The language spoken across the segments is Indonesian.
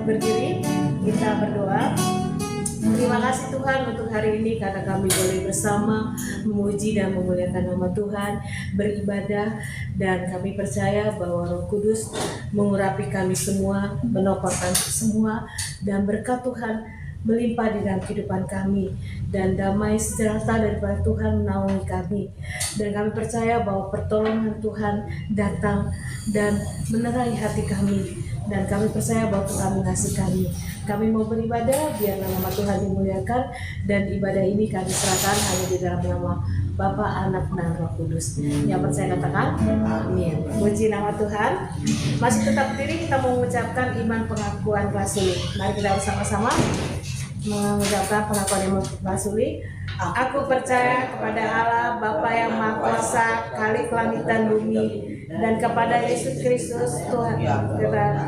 berdiri, kita berdoa. Terima kasih Tuhan untuk hari ini karena kami boleh bersama memuji dan memuliakan nama Tuhan, beribadah, dan kami percaya bahwa Roh Kudus mengurapi kami semua, menopang kami semua, dan berkat Tuhan melimpah di dalam kehidupan kami, dan damai sejahtera daripada Tuhan menaungi kami. Dan kami percaya bahwa pertolongan Tuhan datang dan menerangi hati kami, dan kami percaya bahwa Tuhan mengasihi kami. Kami mau beribadah, biarlah nama Tuhan dimuliakan, dan ibadah ini kami serahkan hanya di dalam nama Bapa, Anak, dan Roh Kudus. Yang percaya katakan amin. Puji nama Tuhan. Masih tetap berdiri, kita mau mengucapkan iman pengakuan rasuli. Mari kita bersama-sama mengucapkan pengakuan iman rasuli. Aku percaya kepada Allah Bapa yang Maha Kuasa, Khalik langit dan bumi, dan kepada Yesus Kristus Tuhan kita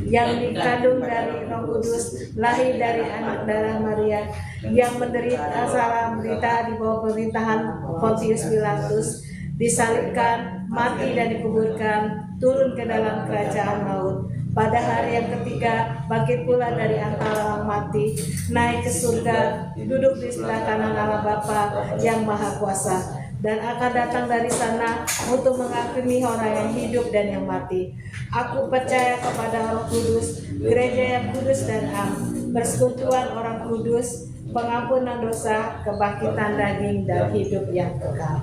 yang dikandung dari Roh Kudus, lahir dari anak darah Maria, yang menderita di bawah pemerintahan Pontius Pilatus, disalibkan, mati dan dikuburkan, turun ke dalam kerajaan maut. Pada hari yang ketiga, bangkit pula dari antara orang mati, naik ke surga, duduk di sebelah kanan Allah Bapa yang Maha Kuasa, dan akan datang dari sana untuk menghakimi orang yang hidup dan yang mati. Aku percaya kepada Roh Kudus, gereja yang kudus dan am, persekutuan orang kudus, pengampunan dosa, kebangkitan daging, dan hidup yang kekal.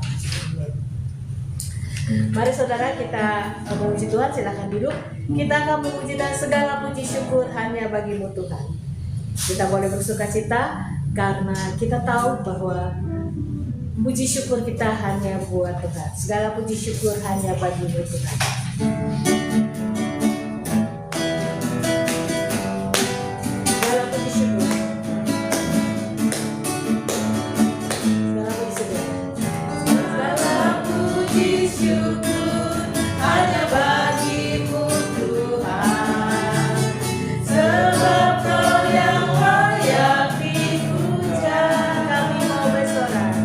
Mari saudara kita memuji Tuhan, silakan duduk. Kita akan memuji dan segala puji syukur hanya bagimu Tuhan. Kita boleh bersuka cita karena kita tahu bahwa puji syukur kita hanya buat Tuhan. Segala puji syukur hanya bagimu Tuhan. Segala puji syukur. Segala puji syukur hanya bagimu Tuhan. Sebab Kau yang layak dipuja. Kami mau bersorak.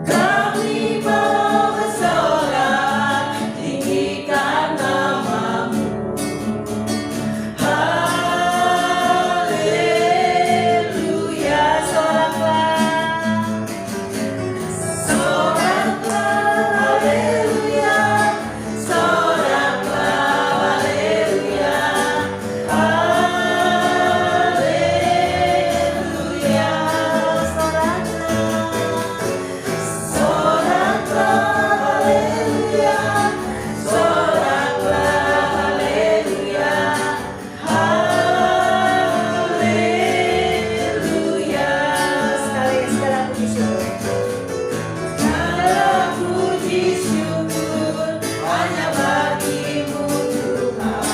Kami mau bersorak, tinggikan namamu. Haleluya, soraklah. Soraklah, haleluya. Soraklah, haleluya. Haleluya, soraklah. Soraklah, haleluya. Soraklah, haleluya. Haleluya. Sekali segala puji syukur. Segala puji syukur hanya bagimu Tuhan.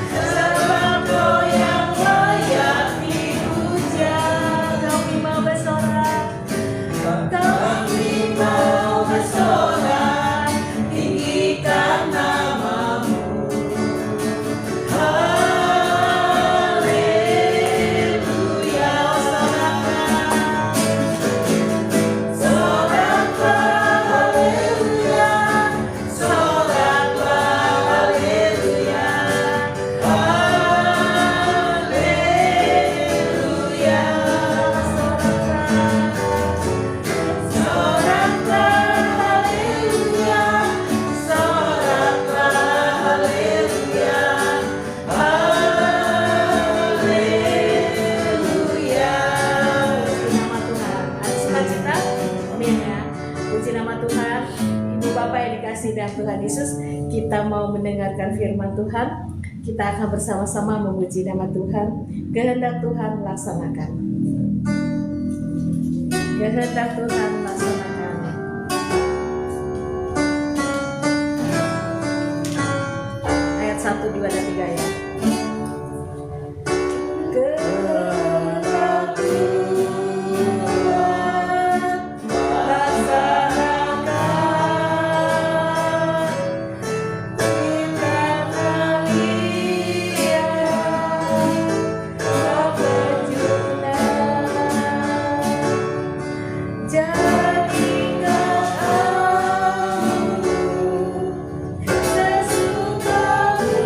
Sebab Kau yang layak dipuja. Kami mau bersorak. Kami mau bersorak, tinggikan namamu. Haleluya, soraklah. Soraklah, haleluya. Soraklah, haleluya. Haleluya, soraklah. Soraklah, haleluya. Soraklah, haleluya. Haleluya. Puji nama Tuhan. Ada sukacita? Amin ya. Puji nama Tuhan. Ibu Bapak yang dikasihi dalam Tuhan Yesus, kita mau mendengarkan firman Tuhan. Kita akan bersama-sama memuji nama Tuhan. Kehendak Tuhan laksanakan. Kehendak Tuhan laksanakan. Ayat 1, 2, dan 3 ya. Kehendak Tuhan laksanakan. Kita lihat kepejunan. Jadikan aku sesukamu.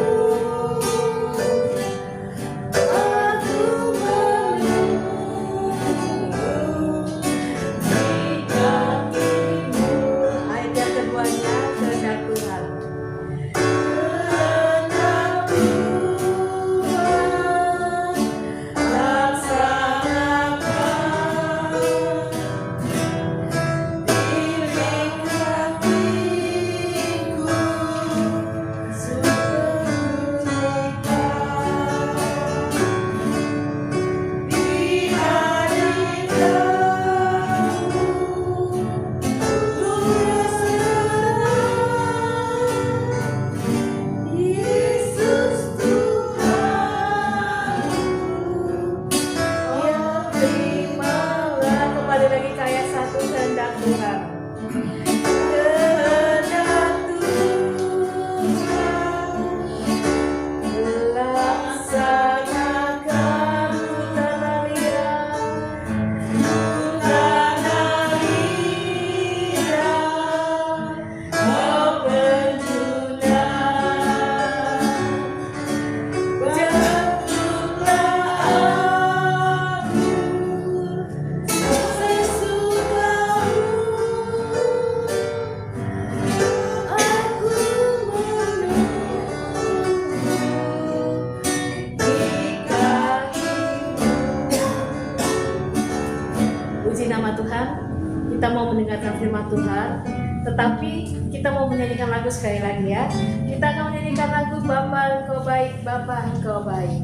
mendengarkan firman Tuhan, tetapi kita mau menyanyikan lagu sekali lagi ya. Kita akan menyanyikan lagu Bapa Engkau Baik, Bapa Engkau Baik.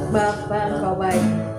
Bapa Engkau Baik.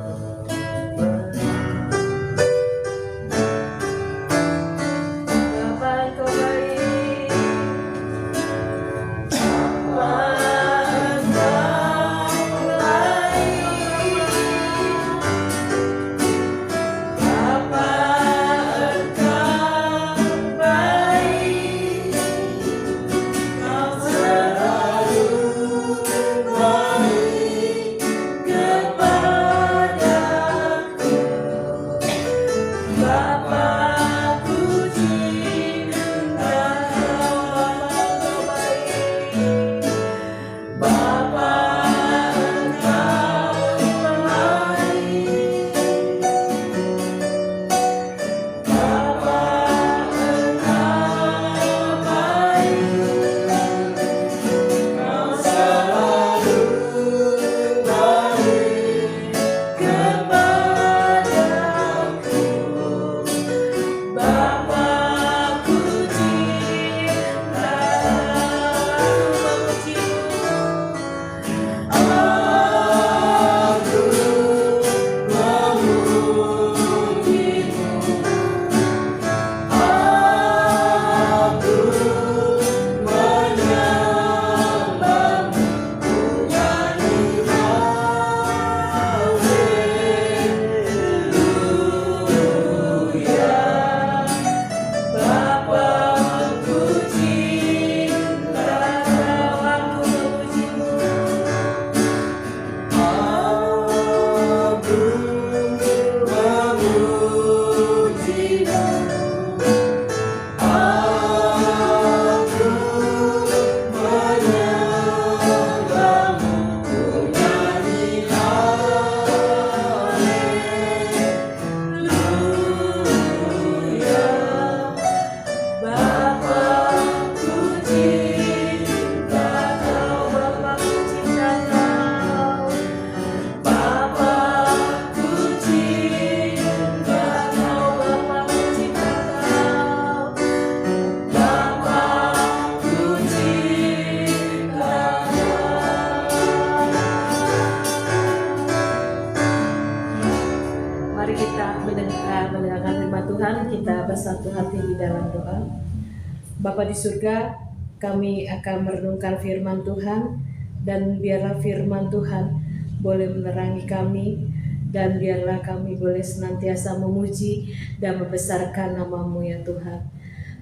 Mendengarkan firman Tuhan, kita bersatu hati di dalam doa. Bapa di surga, kami akan merenungkan firman Tuhan, dan biarlah firman Tuhan boleh menerangi kami, dan biarlah kami boleh senantiasa memuji dan membesarkan nama-Mu ya Tuhan.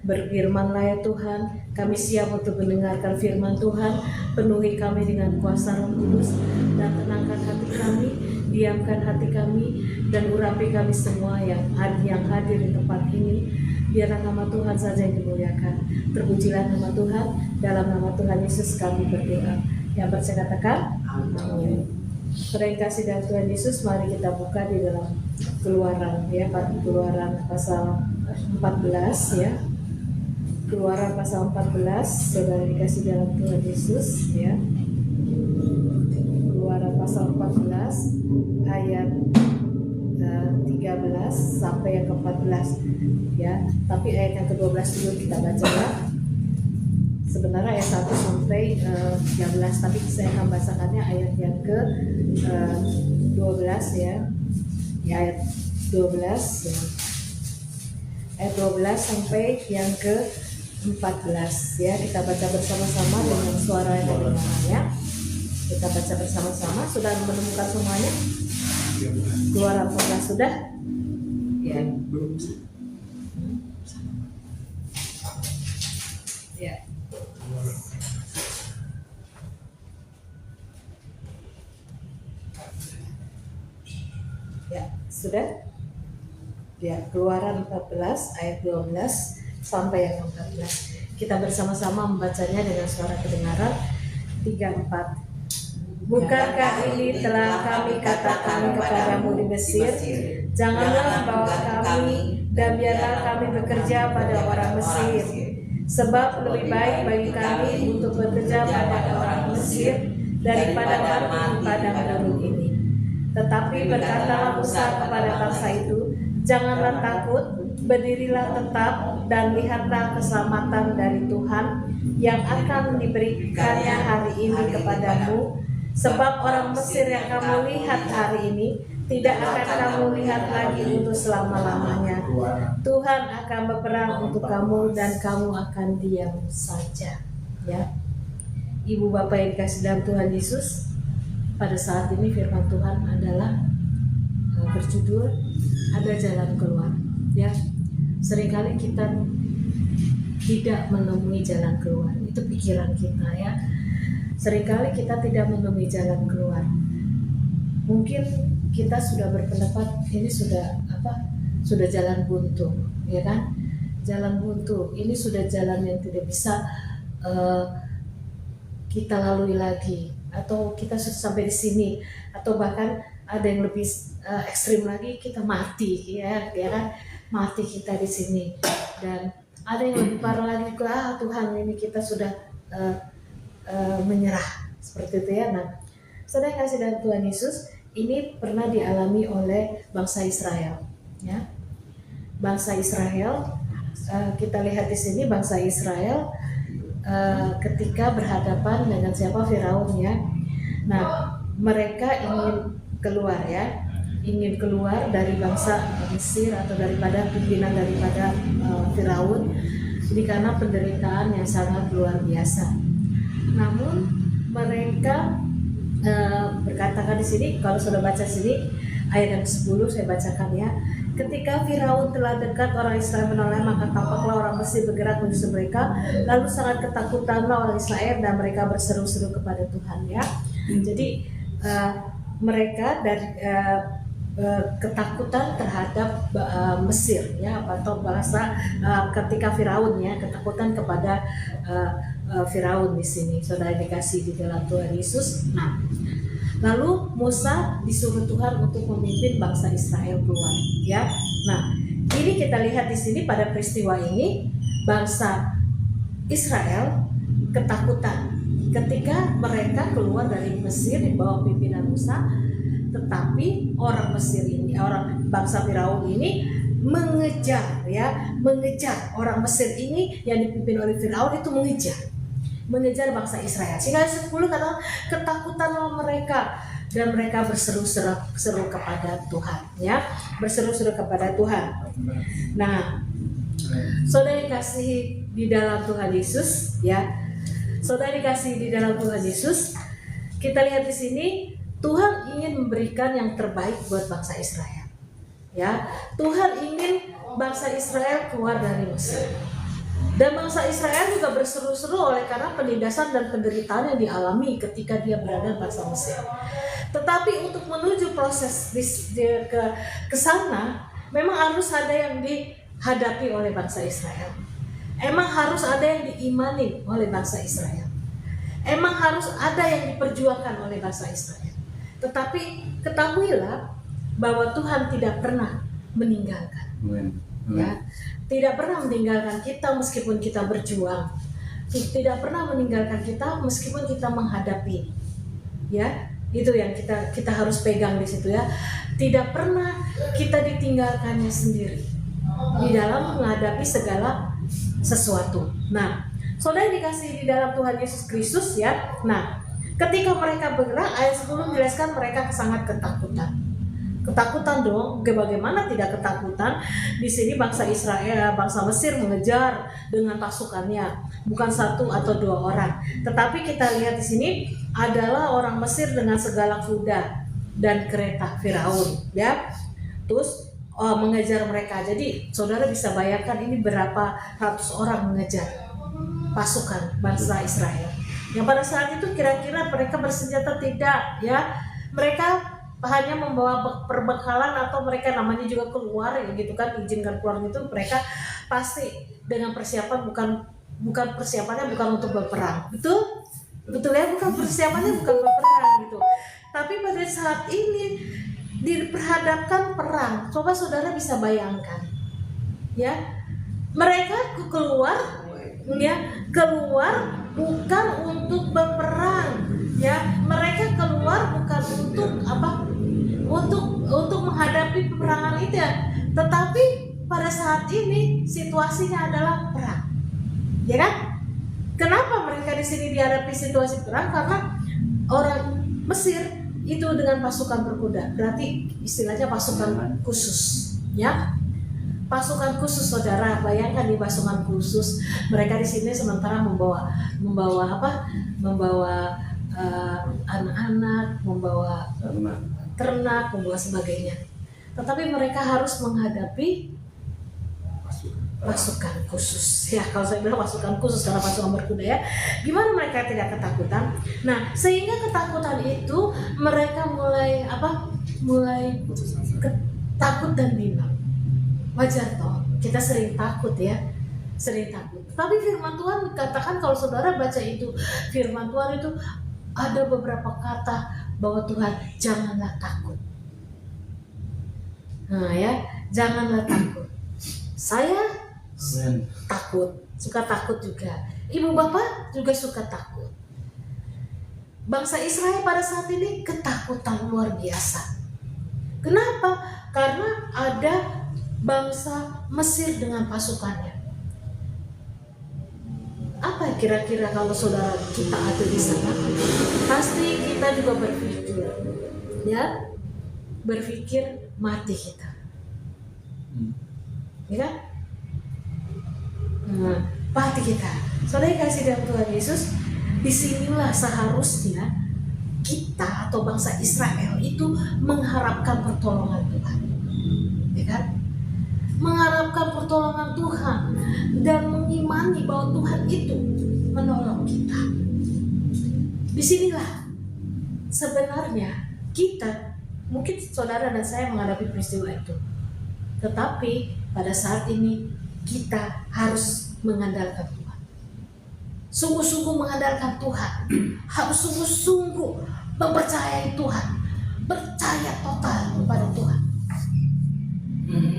Berfirmanlah ya Tuhan, kami siap untuk mendengarkan firman Tuhan. Penuhi kami dengan kuasa Roh Kudus, dan tenangkan hati kami, diamkan hati kami, dan urapi kami semua yang hadir di tempat ini. Biarlah nama Tuhan saja yang dimuliakan. Terpujilah nama Tuhan. Dalam nama Tuhan Yesus kami berdoa. Yang percaya katakan amin. Saudara yang kasih dalam Tuhan Yesus, mari kita buka di dalam Keluaran ya, Keluaran pasal 14 ya. Keluaran pasal 14, saudara dikasih dalam Tuhan Yesus ya. Keluaran pasal 14 ayat 13 sampai yang ke-14 ya. Tapi ayat yang ke-12 dulu kita baca ya. Sebenarnya ayat 1 sampai 13, tapi saya akan bacakannya ayat yang ke-12 ya. Ya, ayat 12 ya. Ayat 12 sampai yang ke-14 ya. Kita baca bersama-sama dengan suara yang kedengaran ya. Kita baca bersama-sama. Sudah menemukan semuanya? Keluaran 14 sudah? Ya. Ya. Ya, sudah? Ya, Keluaran 14 ayat 12 sampai yang 14. Kita bersama-sama membacanya dengan suara kedengaran 3-4. Bukankah ini telah kami katakan kepadamu di Mesir? Janganlah membawa kami, dan biarlah kami bekerja pada orang Mesir. Sebab lebih baik bagi kami untuk bekerja pada orang Mesir daripada mati di padang gurun ini. Tetapi berkatalah Musa kepada bangsa itu, janganlah takut, berdirilah tetap dan lihatlah keselamatan dari Tuhan yang akan diberikannya hari ini kepadamu. Sebab orang Mesir yang kamu lihat hari ini tidak akan kamu lihat lagi untuk selama-lamanya. Tuhan akan berperang untuk kamu dan kamu akan diam saja. Ya, Ibu Bapak yang dikasih dalam Tuhan Yesus, pada saat ini firman Tuhan adalah berjudul ada jalan keluar. Ya, seringkali kita tidak menemui jalan keluar. Itu pikiran kita ya. Seringkali kita tidak menemui jalan keluar. Mungkin kita sudah berpendapat ini sudah jalan buntu, ya kan? Jalan buntu. Ini sudah jalan yang tidak bisa kita lalui lagi, atau kita sudah sampai di sini, atau bahkan ada yang lebih ekstrim lagi, kita mati, ya kan? Mati kita di sini. Dan ada yang lebih parah lagi, Tuhan ini kita sudah menyerah seperti itu ya. Nah, saudara kasih dalam Tuhan Yesus, ini pernah dialami oleh bangsa Israel, ya. Bangsa Israel, kita lihat di sini bangsa Israel ketika berhadapan dengan siapa? Firaun ya. Nah, mereka ingin keluar ya, ingin keluar dari bangsa Mesir atau daripada pimpinan daripada Firaun. Ini karena penderitaan yang sangat luar biasa. Namun mereka berkatakan di sini, kalau sudah baca sini ayat yang 10 saya bacakan ya. Ketika Firaun telah dekat, orang Israel menoleh, maka tampaklah orang Mesir bergerak menyusul mereka. Lalu sangat ketakutanlah orang Israel dan mereka berseru-seru kepada Tuhan ya. Jadi mereka dari ketakutan terhadap Mesir ya, atau bahasa ketika Firaun ya, ketakutan kepada Firaun di sini. Saudara dikasih di dalam Tuhan Yesus. Nah, lalu Musa disuruh Tuhan untuk memimpin bangsa Israel keluar ya. Nah, ini kita lihat di sini pada peristiwa ini bangsa Israel ketakutan ketika mereka keluar dari Mesir di bawah pimpinan Musa. Tetapi orang Mesir ini, orang bangsa Firaun ini mengejar orang Mesir ini yang dipimpin oleh Firaun itu mengejar bangsa Israel. Sehingga 10 kata ketakutanlah mereka dan mereka berseru-seru kepada Tuhan ya, berseru-seru kepada Tuhan. Nah, saudara dikasih di dalam Tuhan Yesus ya, saudara dikasih di dalam Tuhan Yesus, kita lihat di sini Tuhan ingin memberikan yang terbaik buat bangsa Israel. Ya, Tuhan ingin bangsa Israel keluar dari Mesir. Dan bangsa Israel juga berseru-seru oleh karena penindasan dan penderitaan yang dialami ketika dia berada di bangsa Mesir. Tetapi untuk menuju proses ke sana, memang harus ada yang dihadapi oleh bangsa Israel. Emang harus ada yang diimani oleh bangsa Israel. Emang harus ada yang diperjuangkan oleh bangsa Israel. Tetapi ketahuilah bahwa Tuhan tidak pernah meninggalkan. Ya, tidak pernah meninggalkan kita meskipun kita berjuang. Tidak pernah meninggalkan kita meskipun kita menghadapi. Ya, itu yang kita harus pegang di situ ya. Tidak pernah kita ditinggalkannya sendiri di dalam menghadapi segala sesuatu. Nah, saudara dikasih di dalam Tuhan Yesus Kristus ya. Nah, ketika mereka bergerak, ayat 10 menjelaskan mereka sangat ketakutan. Ketakutan dong, bagaimana tidak ketakutan? Di sini bangsa Israel, bangsa Mesir mengejar dengan pasukannya, bukan 1 atau 2 orang. Tetapi kita lihat di sini adalah orang Mesir dengan segala kuda dan kereta Firaun, ya. Terus mengejar mereka. Jadi saudara bisa bayangkan ini berapa ratus orang mengejar pasukan bangsa Israel. Yang pada saat itu kira-kira mereka bersenjata tidak, ya. Mereka hanya membawa perbekalan atau mereka namanya juga keluar ya gitu kan, izinkan keluar itu mereka pasti dengan persiapan bukan persiapannya bukan untuk berperang. Betul ya, bukan persiapannya bukan berperang gitu. Tapi pada saat ini diperhadapkan perang. Coba saudara bisa bayangkan. Ya. Mereka keluar bukan untuk berperang, ya. Mereka keluar bukan untuk apa? untuk menghadapi peperangan itu ya. Tetapi pada saat ini situasinya adalah perang, ya kan? Kenapa mereka di sini dihadapi situasi perang? Karena orang Mesir itu dengan pasukan berkuda, berarti istilahnya pasukan khusus, ya. Pasukan khusus, saudara, bayangkan di pasukan khusus mereka di sini sementara membawa apa? Membawa anak-anak, membawa ternak, membawa sebagainya. Tetapi mereka harus menghadapi pasukan khusus, ya. Kalau saya bilang pasukan khusus karena pasukan berkuda, ya. Gimana mereka tidak ketakutan? Nah, sehingga ketakutan itu mereka mulai takut dan bimbang. Wajar toh, kita sering takut, ya, sering takut. Tapi firman Tuhan katakan, kalau saudara baca itu, firman Tuhan itu ada beberapa kata bahwa Tuhan janganlah takut. Nah, ya, janganlah takut. Saya takut, suka takut juga. Ibu bapak juga suka takut. Bangsa Israel pada saat ini ketakutan luar biasa. Kenapa? Karena ada bangsa Mesir dengan pasukannya. Apa kira-kira kalau saudara kita ada di sana? Pasti kita juga berpikir, ya, berpikir mati kita, ya kan? Mati kita. Saudara kasih dalam Tuhan Yesus, disinilah seharusnya kita atau bangsa Israel itu mengharapkan pertolongan Tuhan, ya kan? Mengharapkan pertolongan Tuhan dan mengimani bahwa Tuhan itu menolong kita. Disinilah sebenarnya kita, mungkin saudara dan saya menghadapi peristiwa itu, tetapi pada saat ini kita harus mengandalkan Tuhan. Sungguh-sungguh mengandalkan Tuhan, harus sungguh-sungguh mempercayai Tuhan, percaya total kepada Tuhan.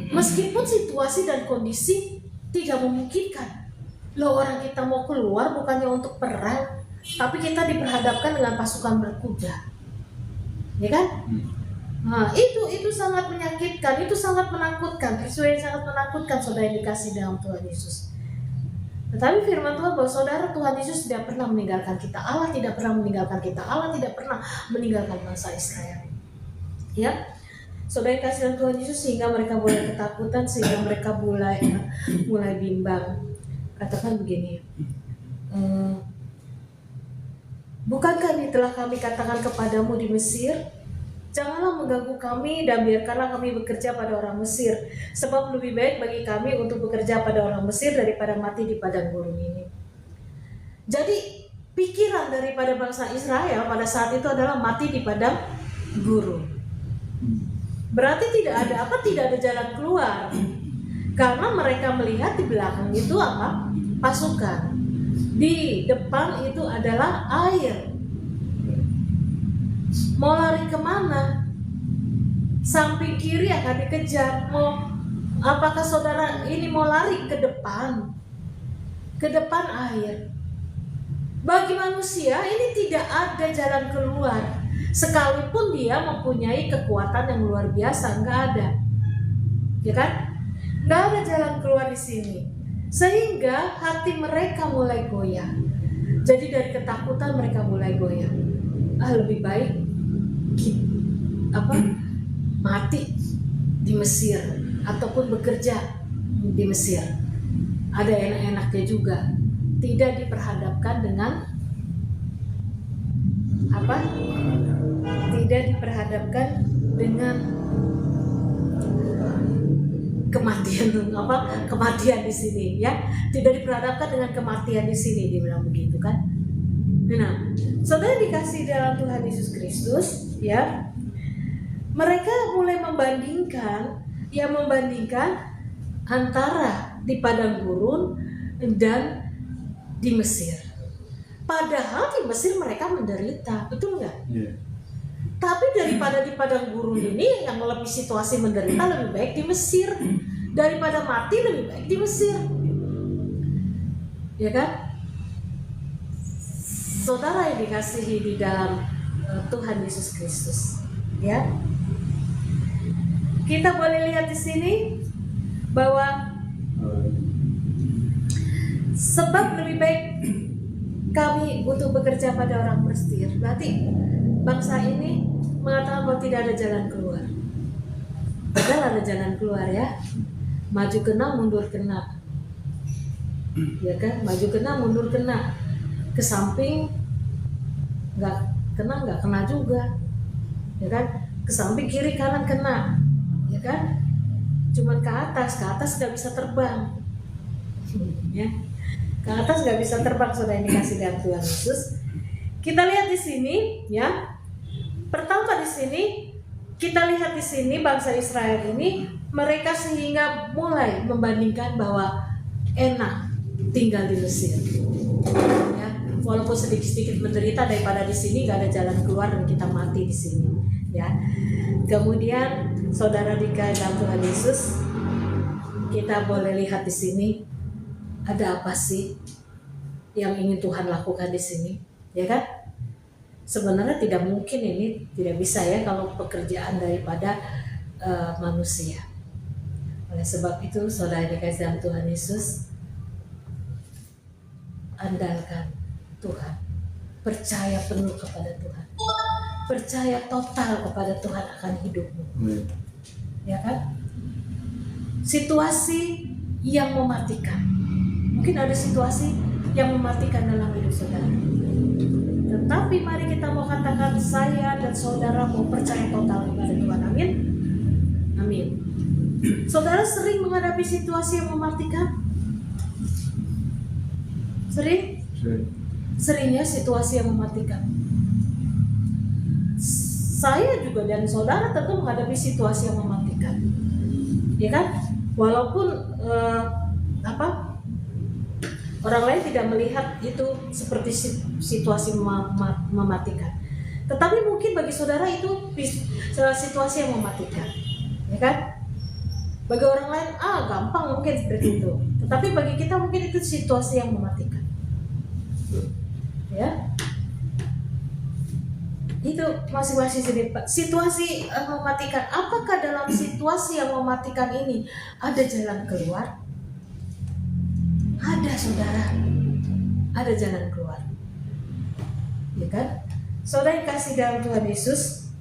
Meskipun situasi dan kondisi tidak memungkinkan. Loh, orang kita mau keluar bukannya untuk perang, tapi kita diperhadapkan dengan pasukan berkuda, ya kan? Nah, itu sangat menyakitkan, itu sangat menakutkan, peristiwa yang sangat menakutkan, saudara yang dikasih dalam Tuhan Yesus. Tetapi firman Tuhan bahwa saudara, Tuhan Yesus tidak pernah meninggalkan kita. Allah tidak pernah meninggalkan kita. Allah tidak pernah meninggalkan bangsa Israel, ya. Saudara kasih Tuhan Yesus, sehingga mereka mulai ketakutan, sehingga mereka mulai bimbang. Katakan begini, bukankah ini telah kami katakan kepadamu di Mesir? Janganlah mengganggu kami dan biarkanlah kami bekerja pada orang Mesir, sebab lebih baik bagi kami untuk bekerja pada orang Mesir daripada mati di padang gurun ini. Jadi pikiran daripada bangsa Israel pada saat itu adalah mati di padang gurun. Berarti tidak ada jalan keluar, karena mereka melihat di belakang itu apa? Pasukan. Di depan itu adalah air. Mau lari kemana? Samping kiri akan dikejar. Apakah saudara ini mau lari ke depan? Ke depan air. Bagi manusia ini tidak ada jalan keluar. Sekalipun dia mempunyai kekuatan yang luar biasa, nggak ada, ya kan? Nggak ada jalan keluar di sini, sehingga hati mereka mulai goyah. Jadi dari ketakutan mereka mulai goyah. Lebih baik mati di Mesir ataupun bekerja di Mesir. Ada enak-enaknya juga, tidak diperhadapkan dengan tidak diperhadapkan dengan kematian di sini, ya. Tidak diperhadapkan dengan kematian di sini, dibilang begitu kan. Nah, saudara dikasih dalam Tuhan Yesus Kristus, ya. Mereka mulai membandingkan antara di padang gurun dan di Mesir. Padahal di Mesir mereka menderita, betul nggak? Yeah. Tapi daripada di padang gurun ini yang lebih situasi menderita, lebih baik di Mesir. Daripada mati, lebih baik di Mesir, ya kan? Saudara yang dikasihi di dalam Tuhan Yesus Kristus, ya. kita boleh lihat di sini bahwa sebab lebih baik kami untuk bekerja pada orang Mesir. Berarti bangsa ini mengatakan bahwa tidak ada jalan keluar. Padahal ada jalan keluar ya. Maju kena, mundur kena. Ya kan? Maju kena, mundur kena. Ke samping nggak kena juga. Ya kan? Ke samping kiri kanan kena. Ya kan? Cuman ke atas nggak bisa terbang. Ya. Ke atas nggak bisa terbang, sudah dikasih lihat Tuhan Yesus. Kita lihat di sini ya. Pertama di sini kita lihat di sini bangsa Israel ini mereka sehingga mulai membandingkan bahwa enak tinggal di Mesir. Ya, walaupun sedikit-sedikit menderita daripada di sini nggak ada jalan keluar dan kita mati di sini. Ya. Kemudian saudara dikasih dalam Tuhan Yesus, kita boleh lihat di sini ada apa sih yang ingin Tuhan lakukan di sini, ya kan? Sebenarnya tidak mungkin ini, tidak bisa ya kalau pekerjaan daripada manusia. Oleh sebab itu, saudara dikasih dalam Tuhan Yesus, andalkan Tuhan, percaya penuh kepada Tuhan, percaya total kepada Tuhan akan hidupmu, ya kan? Situasi yang mematikan, mungkin ada situasi yang mematikan dalam hidup saudara. Tetapi mari kita mau katakan, saya dan saudara mau percaya total kepada Tuhan. Amin. Amin. Saudara sering menghadapi situasi yang mematikan? Sering? Seringnya situasi yang mematikan. Saya juga dan saudara tentu menghadapi situasi yang mematikan. Ya kan? Walaupun orang lain tidak melihat itu seperti situasi mematikan. Tetapi mungkin bagi saudara itu situasi yang mematikan. Ya kan? Bagi orang lain, gampang mungkin seperti itu. Tetapi bagi kita mungkin itu situasi yang mematikan. Ya. Itu masing-masing situasi mematikan. Apakah dalam situasi yang mematikan ini ada jalan keluar? Ada saudara, ada jalan keluar, ya kan? Saudara yang kasih dalam Tuhan Yesus,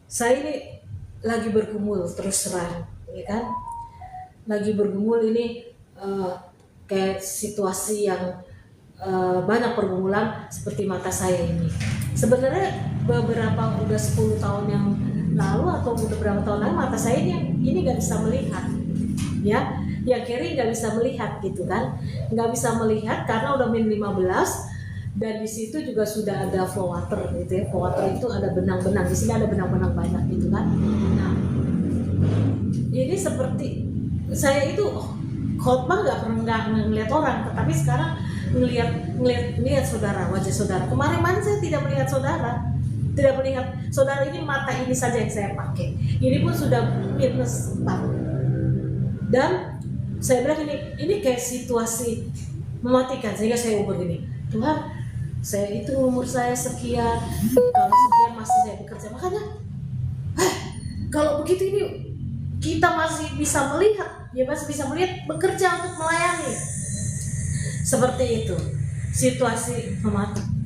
saya ini lagi bergumul terus terang, ya kan? Lagi bergumul ini kayak situasi yang banyak pergumulan seperti mata saya ini. Sebenarnya udah 10 tahun yang lalu atau udah berapa tahun lalu mata saya ini nggak bisa melihat, ya. Yang kiri nggak bisa melihat gitu kan, nggak bisa melihat karena udah min 15 dan di situ juga sudah ada flow water gitu ya. Flow water itu ada benang-benang, di sini ada benang-benang banyak gitu kan. Nah ini seperti saya itu khotbah nggak pernah ngelihat orang, tetapi sekarang ngelihat saudara, wajah saudara. Kemarin saya tidak melihat saudara ini, mata ini saja yang saya pakai. Ini pun sudah minus 4 dan saya bilang ini kayak situasi mematikan, sehingga saya ubur gini, Tuhan, saya itu umur saya sekian, kalau sekian masih saya bekerja, makanya kalau begitu ini kita masih bisa melihat, ya masih bisa melihat bekerja untuk melayani, seperti itu situasi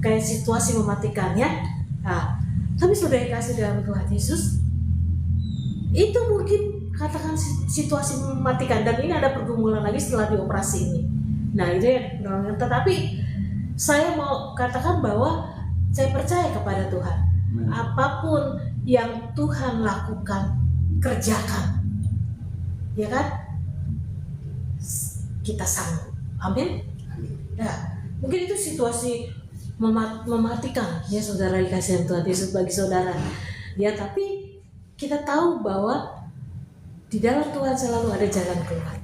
kayak situasi mematikannya. Nah, tapi sudah dikasih dalam Tuhan Yesus, itu mungkin katakan situasi mematikan, dan ini ada pergumulan lagi setelah dioperasi ini. Nah itu ya, tetapi saya mau katakan bahwa saya percaya kepada Tuhan. Apapun yang Tuhan lakukan, kerjakan, ya kan? Kita sanggup. Amin. Ya, mungkin itu situasi mematikan ya saudara dikasih Tuhan Yesus bagi saudara. Ya, tapi kita tahu bahwa di dalam Tuhan selalu ada jalan keluar.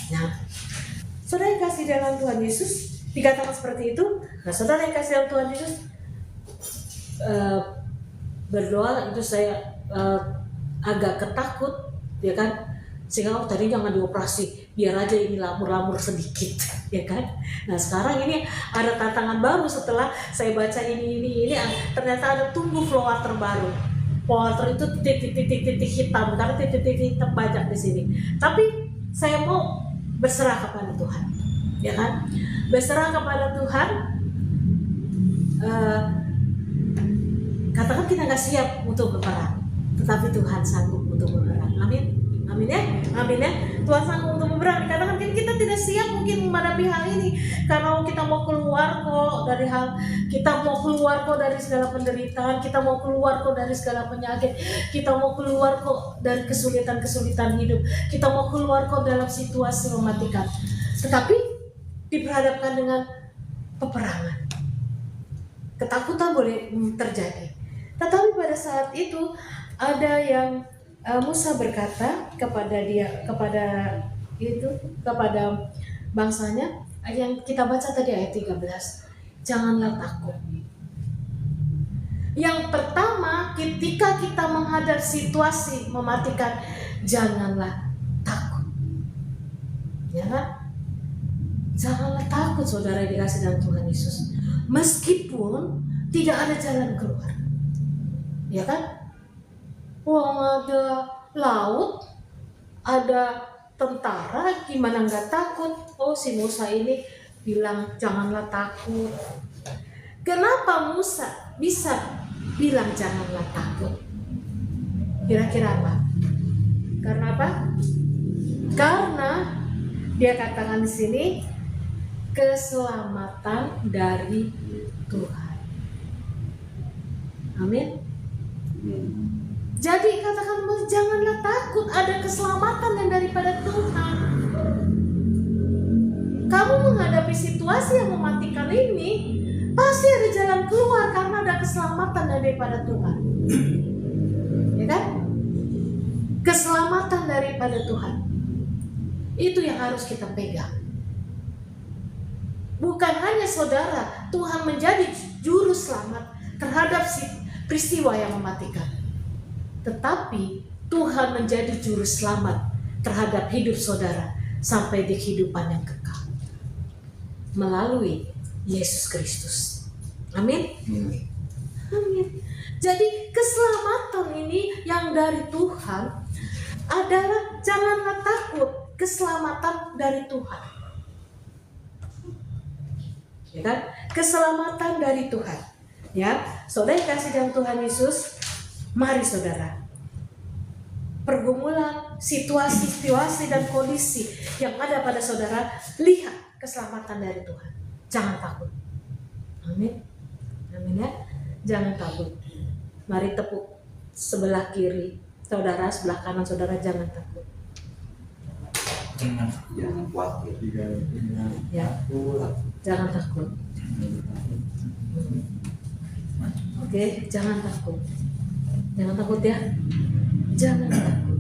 Nah, saudara yang kasih dalam Tuhan Yesus dikatakan seperti itu. Nah, saudara yang kasih dalam Tuhan Yesus berdoa itu saya agak ketakut, ya kan? Sehingga tadi jangan dioperasi, biar aja ini lamur-lamur sedikit, ya kan? Nah, sekarang ini ada tantangan baru setelah saya baca ini ternyata ada tumbuh flow water baru. Water itu titik-titik hitam, karena titik-titik hitam banyak di sini. Tapi saya mau berserah kepada Tuhan, ya kan? Berserah kepada Tuhan. Katakan kita nggak siap untuk berperang, tetapi Tuhan sanggup untuk berperang. Amin, amin ya, amin ya. Tuhan sanggup untuk berperang. Dikatakan kita tidak siap mungkin menghadapi hal ini, karena kita mau keluar kok dari segala penderitaan, kita mau keluar kok dari segala penyakit, kita mau keluar kok dari kesulitan hidup, kita mau keluar kok dalam situasi mematikan. Tetapi diperhadapkan dengan peperangan, ketakutan boleh terjadi. Tetapi pada saat itu ada yang Musa berkata kepada bangsanya, yang kita baca tadi ayat 13, janganlah takut. Yang pertama, ketika kita menghadap situasi mematikan, janganlah takut. Ya kan? Janganlah takut, saudara dikasih dalam Tuhan Yesus. Meskipun tidak ada jalan keluar. Ya kan? Ada laut, ada tentara, gimana nggak takut? Oh, si Musa ini bilang janganlah takut. Kenapa Musa bisa bilang janganlah takut? Kira-kira apa? Karena apa? Karena dia katakan di sini keselamatan dari Tuhan. Amin. Jadi katakan janganlah takut, ada keselamatan yang daripada Tuhan. Kamu menghadapi situasi yang mematikan ini, pasti ada jalan keluar karena ada keselamatan daripada Tuhan. Ya kan? Keselamatan daripada Tuhan. Itu yang harus kita pegang. Bukan hanya saudara, Tuhan menjadi juru selamat terhadap peristiwa yang mematikan. Tetapi Tuhan menjadi juru selamat terhadap hidup saudara sampai di kehidupan yang kekal melalui Yesus Kristus. Amin. Amin. Jadi keselamatan ini yang dari Tuhan adalah janganlah takut, keselamatan dari Tuhan. Ya kan? Keselamatan dari Tuhan. Ya, saudara kasih dalam Tuhan Yesus. Mari saudara, pergumulan, situasi dan kondisi yang ada pada saudara, lihat keselamatan dari Tuhan. Jangan takut. Amin. Amin ya. Jangan takut. Mari tepuk sebelah kiri saudara, sebelah kanan saudara, jangan takut. Jangan khawatir. Ya. Jangan takut. Oke, jangan takut. Jangan takut ya. Jangan takut.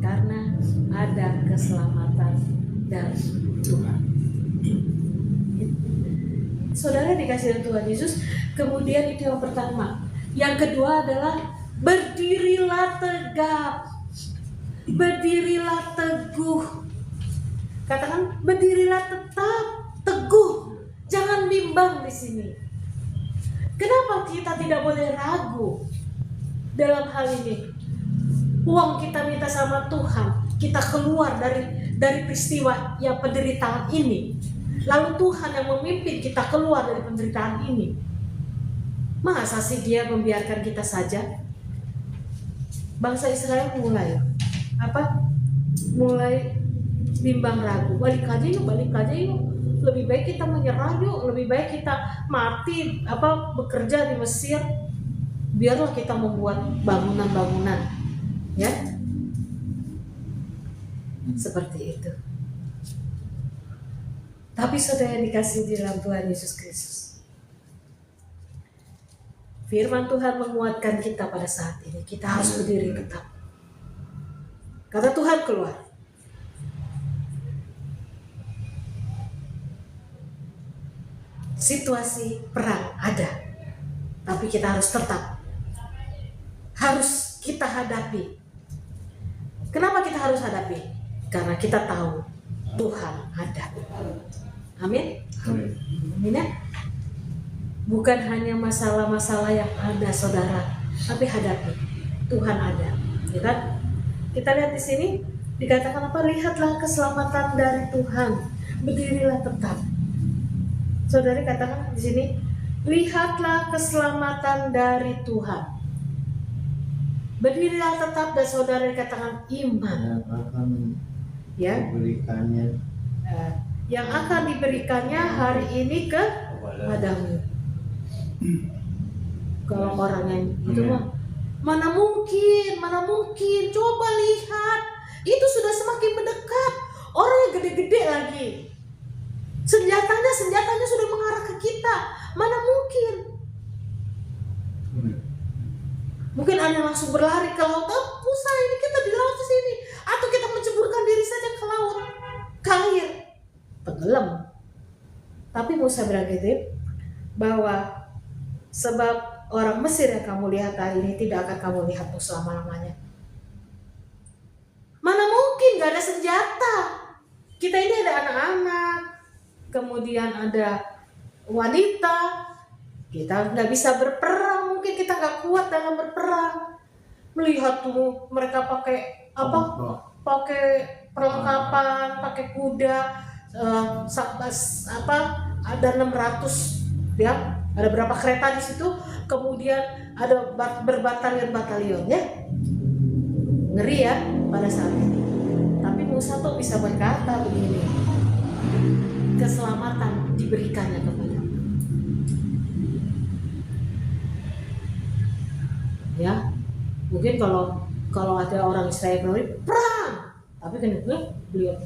Karena ada keselamatan dari Tuhan. Saudara dikasih Tuhan Yesus. Kemudian itu yang pertama. Yang kedua adalah berdirilah tegap. Berdirilah teguh. Katakan berdirilah tetap teguh. Jangan bimbang di sini. Kenapa kita tidak boleh ragu dalam hal ini? Uang kita minta sama Tuhan, kita keluar dari peristiwa yang penderitaan ini. Lalu Tuhan yang memimpin kita keluar dari penderitaan ini. Masa sih Dia membiarkan kita saja? Bangsa Israel mulai bimbang ragu. Balik aja yuk. Lebih baik kita menyerah yuk. Lebih baik kita mati bekerja di Mesir. Biarlah kita membuat bangunan-bangunan, ya, seperti itu. Tapi saudara yang dikasihi di dalam Tuhan Yesus Kristus, firman Tuhan menguatkan kita pada saat ini. Kita harus berdiri tetap. Kata Tuhan keluar. Situasi perang ada, tapi kita harus tetap. Harus kita hadapi. Kenapa kita harus hadapi? Karena kita tahu Tuhan ada. Amin. Amin ya. Bukan hanya masalah-masalah yang ada saudara, tapi hadapi. Tuhan ada, ya kan? Kita lihat di sini dikatakan apa? Lihatlah keselamatan dari Tuhan, berdirilah tetap. Saudari katakan di sini, lihatlah keselamatan dari Tuhan, berdirilah tetap, dan saudari katakan iman yang akan ya diberikannya, yang akan diberikannya hari ini kepadamu. Kalau orang yang itu mah mana mungkin, coba lihat, itu sudah semakin mendekat, orang yang gede-gede lagi, senjatanya sudah mengarah ke kita, mana mungkin. Mungkin ada yang langsung berlari ke laut, Musa ini kita di laut di sini, atau kita menceburkan diri saja ke laut, ke air, tenggelam. Tapi Musa bilang gitu, bahwa sebab orang Mesir yang kamu lihat hari ini tidak akan kamu lihat selama-lamanya. Mana mungkin, gak ada senjata. Kita ini ada anak-anak, kemudian ada wanita, kita nggak bisa berperang, mungkin kita nggak kuat dalam berperang. Melihat tuh mereka pakai apa? Pakai perlengkapan, pakai kuda, ada 600 ya, ada berapa kereta di situ, kemudian ada berbatalion-batalion ya. Ngeri ya pada saat itu. Tapi Musa tuh bisa berkata begini, keselamatan diberikannya kepada ya. Mungkin kalau ada orang Israel perang, tapi kan beliau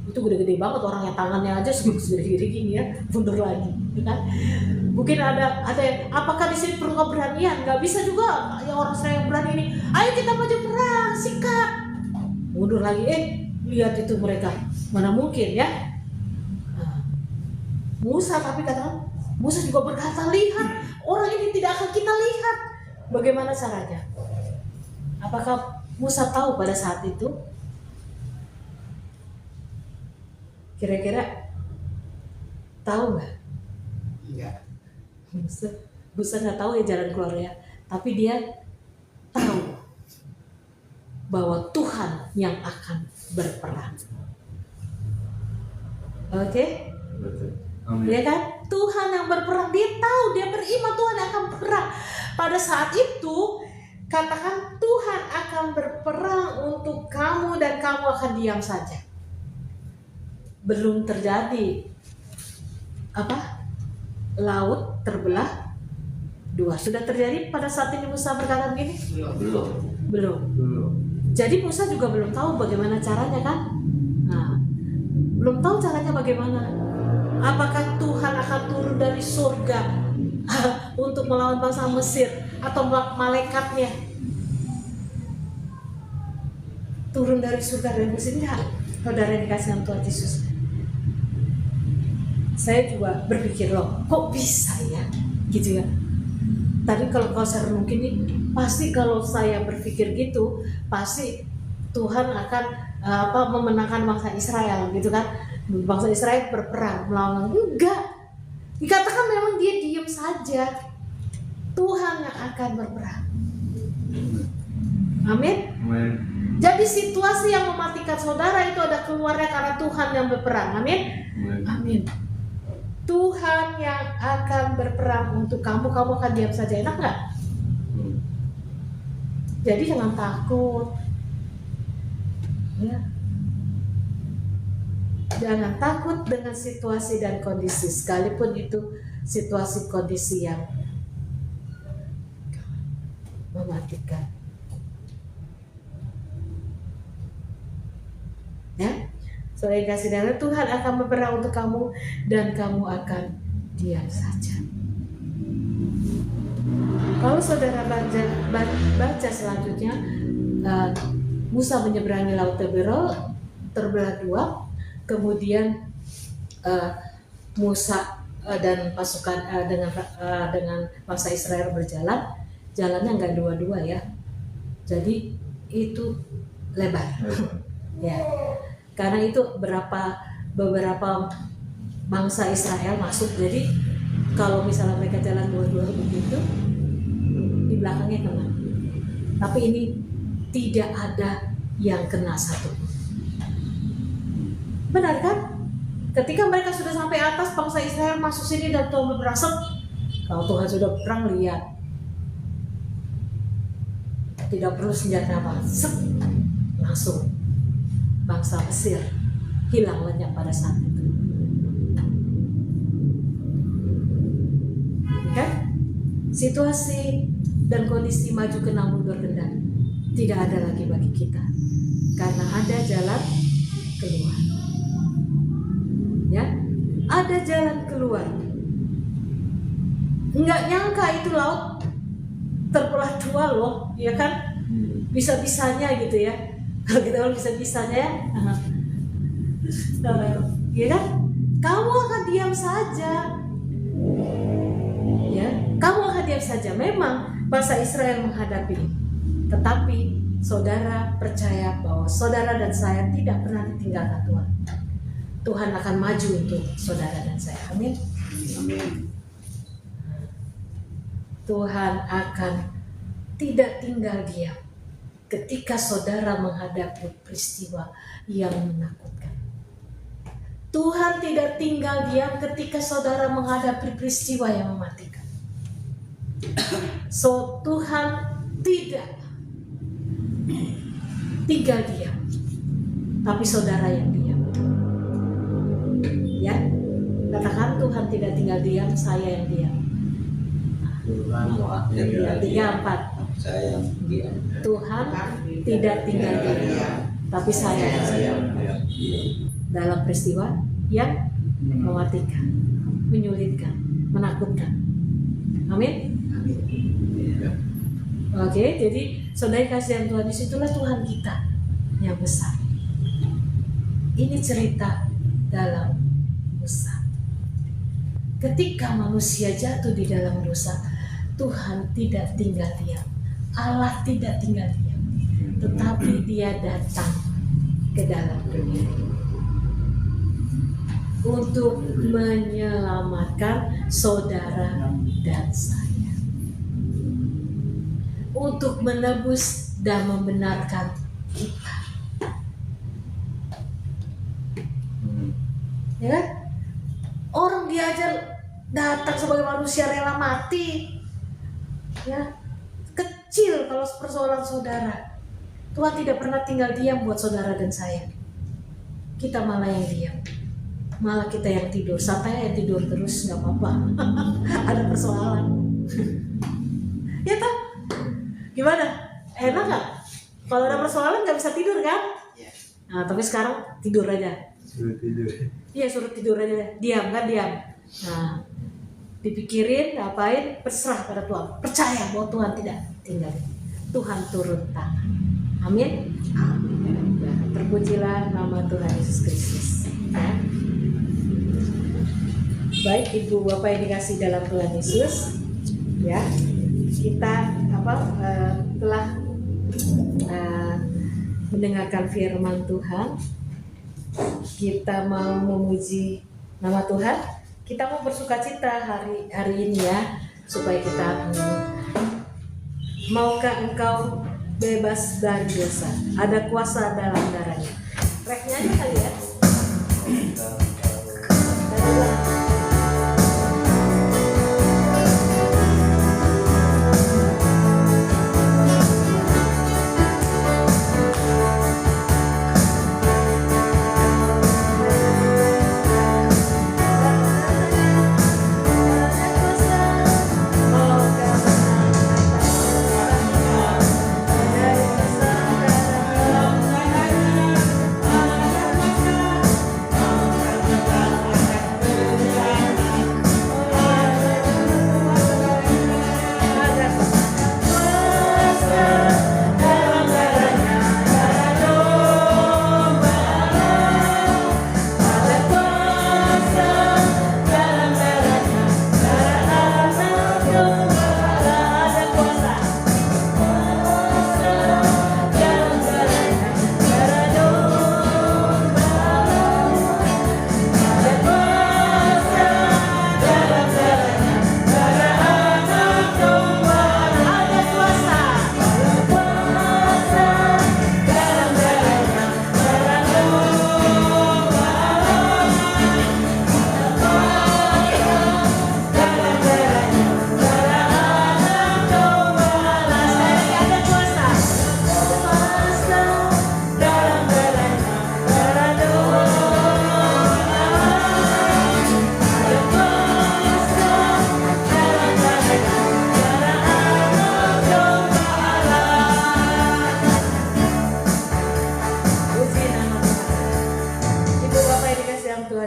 itu gede-gede banget, orangnya tangannya aja segede-gede gini ya, mundur lagi, kan? Mungkin ada yang, apakah di sini perlu keberanian? Nggak bisa juga ya orang Israel berani ini. Ayo kita maju perang, sikat, mundur lagi. Lihat itu mereka, mana mungkin ya? Nah, Musa tapi katakan, Musa juga berkata, lihat orang ini tidak akan kita lihat. Bagaimana caranya? Apakah Musa tahu pada saat itu? Kira-kira tahu nggak? Iya. Musa nggak tahu ya jalan keluarnya, tapi dia tahu bahwa Tuhan yang akan berperang. Oke? Ya kan? Tuhan yang berperang, dia tahu, dia beriman Tuhan yang akan berperang. Pada saat itu katakan Tuhan akan berperang untuk kamu dan kamu akan diam saja. Belum terjadi laut terbelah dua. Sudah terjadi pada saat ini Musa berkata begini? Belum. Jadi Musa juga belum tahu bagaimana caranya kan? Nah, belum tahu caranya bagaimana. Apakah Tuhan akan turun dari surga untuk melawan bangsa Mesir, atau malaikatnya turun dari surga dari Mesir? Tidak. Saudara yang dikasih dengan Tuhan Yesus, saya juga berpikir loh, kok bisa ya gitu ya. Tadi kalau saya renungin nih, pasti kalau saya berpikir gitu, pasti Tuhan akan memenangkan bangsa Israel gitu kan. Bangsa Israel berperang melawan, enggak. Dikatakan memang dia diam saja. Tuhan yang akan berperang. Amin. Jadi situasi yang mematikan saudara itu ada keluarnya karena Tuhan yang berperang. Amin. Amin. Tuhan yang akan berperang untuk kamu akan diam saja. Enak nggak? Jadi jangan takut. Ya. Jangan takut dengan situasi dan kondisi, sekalipun itu situasi kondisi yang mematikan. Ya, saudara yang kasih darah, Tuhan akan berperang untuk kamu dan kamu akan diam saja. Kalau saudara baca selanjutnya, Musa menyeberangi laut terbelah dua. Kemudian Musa dan pasukan dengan bangsa Israel berjalan, jalannya nggak dua-dua ya, jadi itu lebar. Ya, karena itu beberapa bangsa Israel masuk. Jadi kalau misalnya mereka jalan dua-dua begitu, di belakangnya kena. Tapi ini tidak ada yang kena satu. Benar kan? Ketika mereka sudah sampai atas, bangsa Israel masuk sini dan Tuhan berasap. Kalau Tuhan sudah perang, lihat. Tidak perlu senjata apa, langsung bangsa Mesir hilang lenyap pada saat itu. Kan? Situasi dan kondisi maju kena mundur kendali tidak ada lagi bagi kita karena ada jalan keluar. Ya, ada jalan keluar. Nggak nyangka itu laut terbelah dua loh, ya kan? Bisa-bisanya gitu ya. Kalau kita bilang bisa-bisanya ya. Ya kan? Kamu akan diam saja. Ya, kamu akan diam saja. Memang bangsa Israel menghadapi, tetapi saudara percaya bahwa saudara dan saya tidak pernah ditinggalkan Tuhan. Tuhan akan maju untuk saudara dan saya. Amin. Amin. Tuhan akan tidak tinggal diam ketika saudara menghadapi peristiwa yang menakutkan. Tuhan tidak tinggal diam ketika saudara menghadapi peristiwa yang mematikan. So, Tuhan tidak tinggal diam, tapi saudara yang diam. Ya, katakan Tuhan tidak tinggal diam, saya yang diam. Tuhan Tiga, empat. saya yang diam. Tuhan tidak tinggal diam, tapi saya yang diam. Dalam peristiwa yang mematikan, menyulitkan, menakutkan. Amin. Oke, jadi saudara kasihan Tuhan, disitulah Tuhan kita yang besar. Ini cerita dalam dosa. Ketika manusia jatuh di dalam dosa, Tuhan tidak tinggal diam. Allah tidak tinggal diam, tetapi Dia datang ke dalam dunia untuk menyelamatkan saudara dan saya, untuk menebus dan membenarkan kita. Ya kan? Orang diajar datang sebagai manusia rela mati. Ya, kecil kalau persoalan saudara. Tuhan tidak pernah tinggal diam buat saudara dan saya. Kita malah yang diam. Malah kita yang tidur. Santai ya, tidur terus, nggak apa-apa. Ada persoalan. Ya toh? Gimana? Enak nggak? Kalau ada persoalan nggak bisa tidur kan? Nah, tapi sekarang tidur aja. Suruh tidur. Iya, suruh tidur aja. Diam kan, diam. Nah, dipikirin, ngapain, berserah pada Tuhan. Percaya bahwa Tuhan tidak tinggal. Tuhan turun tangan. Amin. Ya, terpujilah nama Tuhan Yesus Kristus. Ya. Baik Ibu Bapak yang dikasih dalam Tuhan Yesus, ya, kita telah mendengarkan firman Tuhan. Kita mau memuji nama Tuhan. Kita mau bersukacita hari ini ya, supaya kita maukah engkau bebas dari dosa, ada kuasa dalam darahnya. Reknya aja kali ya.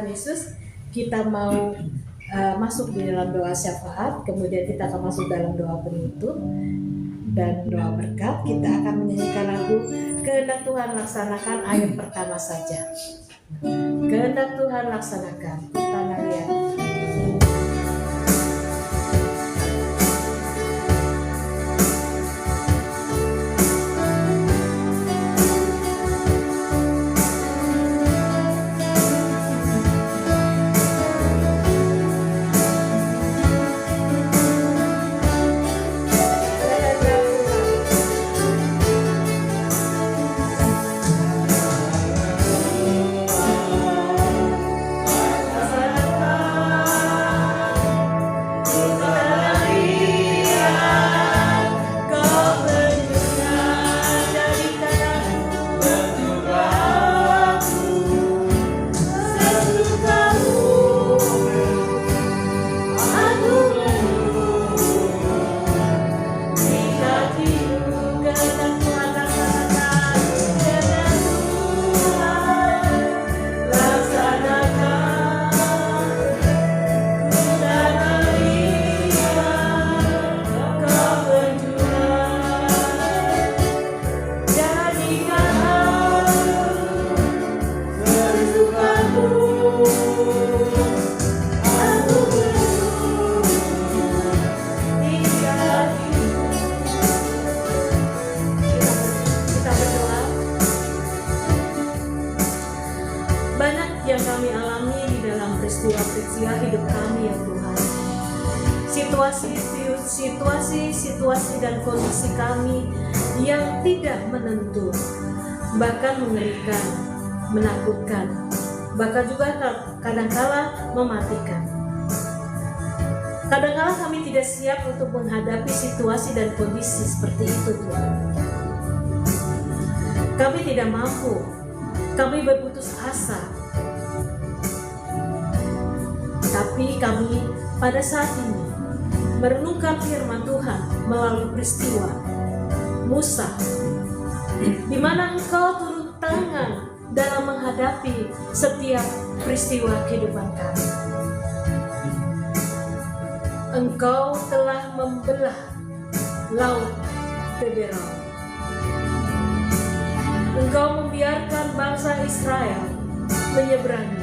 Tuhan Yesus, kita mau masuk di dalam doa syafaat, kemudian kita akan masuk dalam doa penutup dan doa berkat. Kita akan menyanyikan lagu Kehendak Tuhan Laksanakan, ayat pertama saja. Kehendak Tuhan laksanakan, tanah liat. Peristiwa hidup kami ya Tuhan. Situasi dan kondisi kami yang tidak menentu, bahkan mengerikan, menakutkan, bahkan juga kadangkala mematikan. Kadangkala kami tidak siap untuk menghadapi situasi dan kondisi seperti itu Tuhan. Kami tidak mampu, kami berputus asa. Tapi kami pada saat ini merenungkan firman Tuhan melalui peristiwa Musa, di mana Engkau turun tangan dalam menghadapi setiap peristiwa kehidupan kami. Engkau telah membelah laut Teberau. Engkau membiarkan bangsa Israel menyeberangi.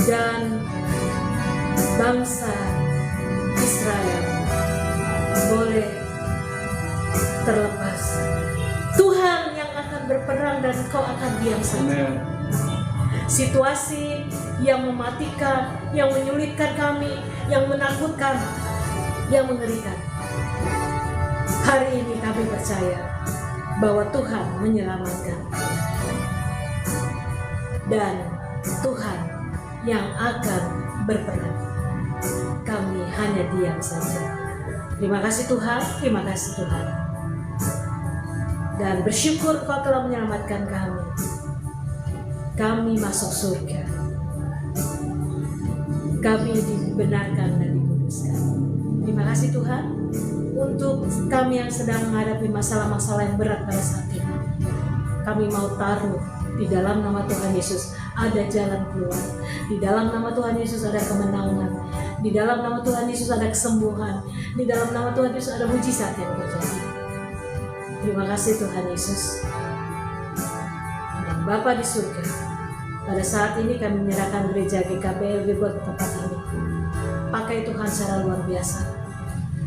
Dan bangsa Israel boleh terlepas. Tuhan yang akan berperang dan Engkau akan diam saja. Situasi yang mematikan, yang menyulitkan kami, yang menakutkan, yang mengerikan. Hari ini kami percaya bahwa Tuhan menyelamatkan. Dan Tuhan yang akan berperang. Kami hanya diam saja. Terima kasih Tuhan, terima kasih Tuhan. Dan bersyukur Kau telah menyelamatkan kami. Kami masuk surga. Kami dibenarkan dan dikuduskan. Terima kasih Tuhan untuk kami yang sedang menghadapi masalah-masalah yang berat pada saat ini. Kami mau taruh di dalam nama Tuhan Yesus ada jalan keluar. Di dalam nama Tuhan Yesus ada kemenangan. Di dalam nama Tuhan Yesus ada kesembuhan. Di dalam nama Tuhan Yesus ada mujizat yang terjadi. Terima kasih Tuhan Yesus. Dan Bapa di surga, pada saat ini kami menyerahkan gereja GKBLB buat tempat ini. Pakai Tuhan secara luar biasa.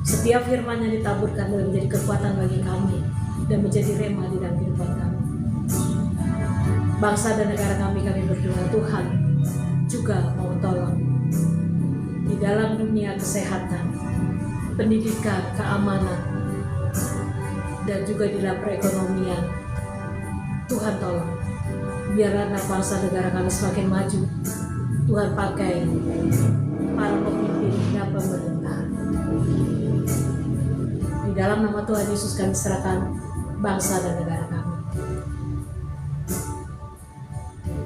Setiap firman yang ditaburkan boleh menjadi kekuatan bagi kami dan menjadi rema di dalam kehidupan kami. Bangsa dan negara kami berdoa Tuhan juga mau tolong di dalam dunia kesehatan, pendidikan, keamanan, dan juga di dalam perekonomian. Tuhan tolong, biarlah bangsa negara kami semakin maju. Tuhan pakai para pemimpin dan pemerintah. Di dalam nama Tuhan Yesus kami serahkan bangsa dan negara kami.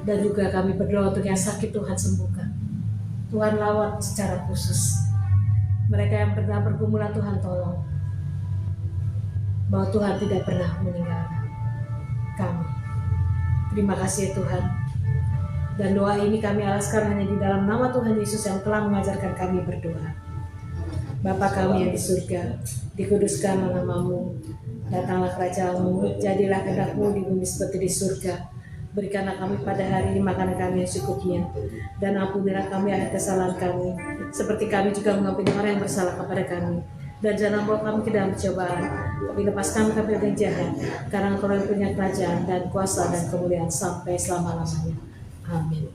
Dan juga kami berdoa untuk yang sakit Tuhan sembuhkan. Tuhan lawat secara khusus. Mereka yang pernah bergumulan Tuhan tolong. Bahwa Tuhan tidak pernah meninggalkan kami. Terima kasih Tuhan. Dan doa ini kami alaskan hanya di dalam nama Tuhan Yesus yang telah mengajarkan kami berdoa. Bapa kami yang di surga, dikuduskanlah namamu, datanglah kerajaanmu, jadilah kehendak-mu di bumi seperti di surga. Berikanlah kami pada hari ini makanan kami yang secukupnya, dan ampunilah kami akan kesalahan kami, seperti kami juga mengampuni orang yang bersalah kepada kami. Dan jangan bawa kami ke dalam pencobaan, tapi lepaskan kami dari yang jahat, karena Engkau yang punya kerajaan dan kuasa dan kemuliaan sampai selama-lamanya. Amin.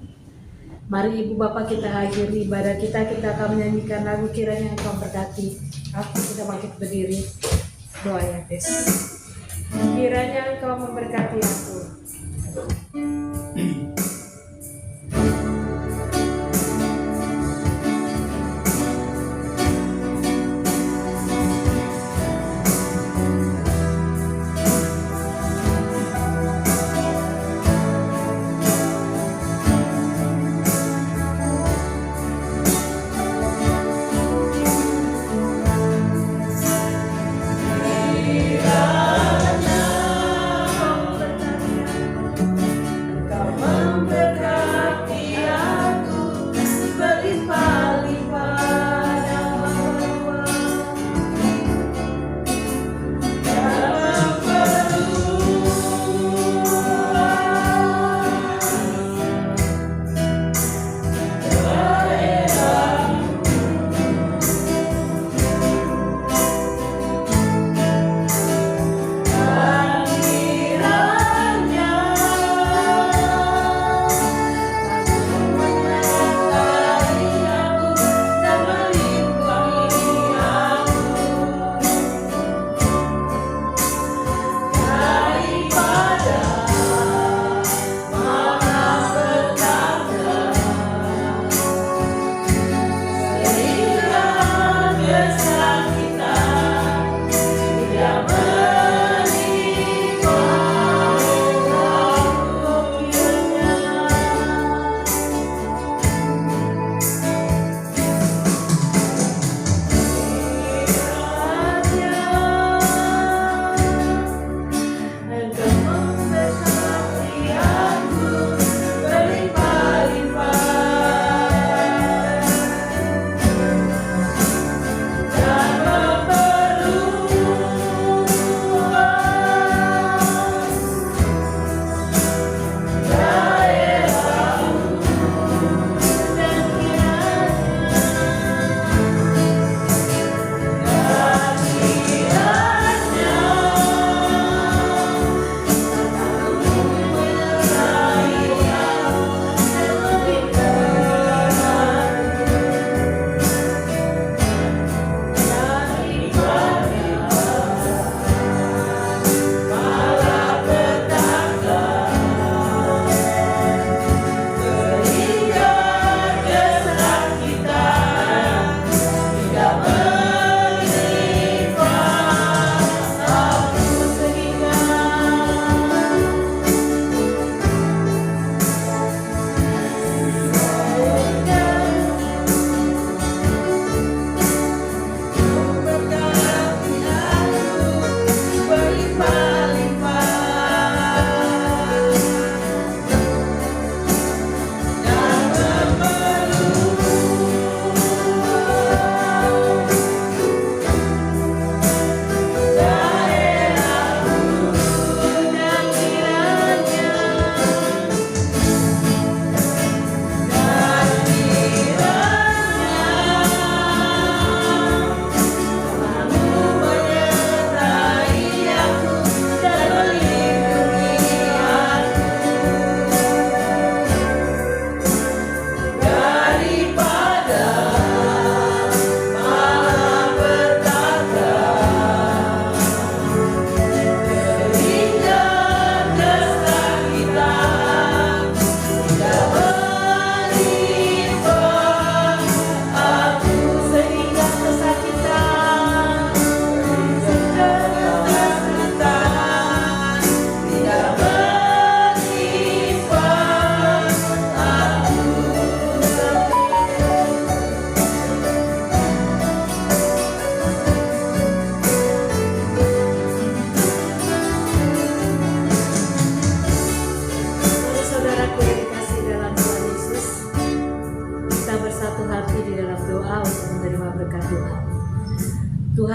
Mari Ibu Bapak kita akhiri ibadah kita akan menyanyikan lagu Kiranya Engkau Memberkati. Aku kita bangkit berdiri, doa ya Des. Kiranya Engkau memberkati aku.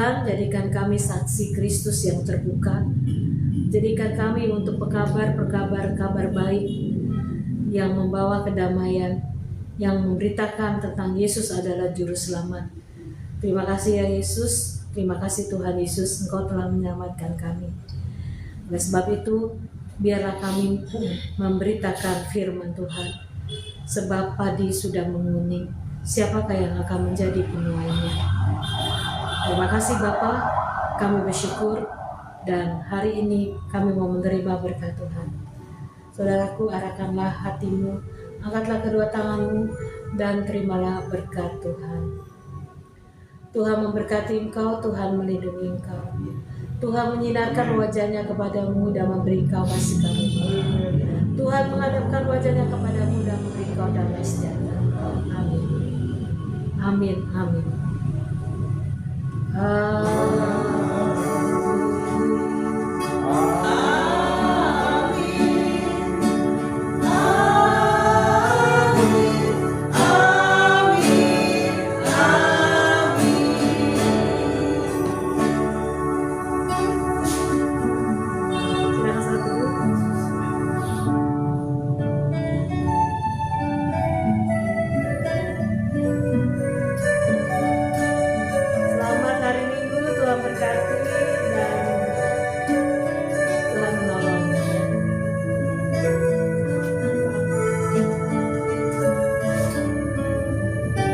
Tuhan, jadikan kami saksi Kristus yang terbuka. Jadikan kami untuk pekabar-pekabar kabar baik yang membawa kedamaian, yang memberitakan tentang Yesus adalah Juru Selamat. Terima kasih ya Yesus, terima kasih Tuhan Yesus, Engkau telah menyelamatkan kami. Oleh sebab itu, biarlah kami memberitakan firman Tuhan. Sebab padi sudah menguning, siapakah yang akan menjadi penuainya? Terima kasih Bapa, kami bersyukur dan hari ini kami mau menerima berkat Tuhan. Saudaraku, arahkanlah hatimu, angkatlah kedua tanganmu dan terimalah berkat Tuhan. Tuhan memberkati engkau, Tuhan melindungi engkau. Tuhan menyinarkan wajahnya kepadamu dan memberi engkau kasih karunia. Tuhan menghadapkan wajahnya kepadamu dan memberi engkau damai sejahtera. Amin. Amin. Amin.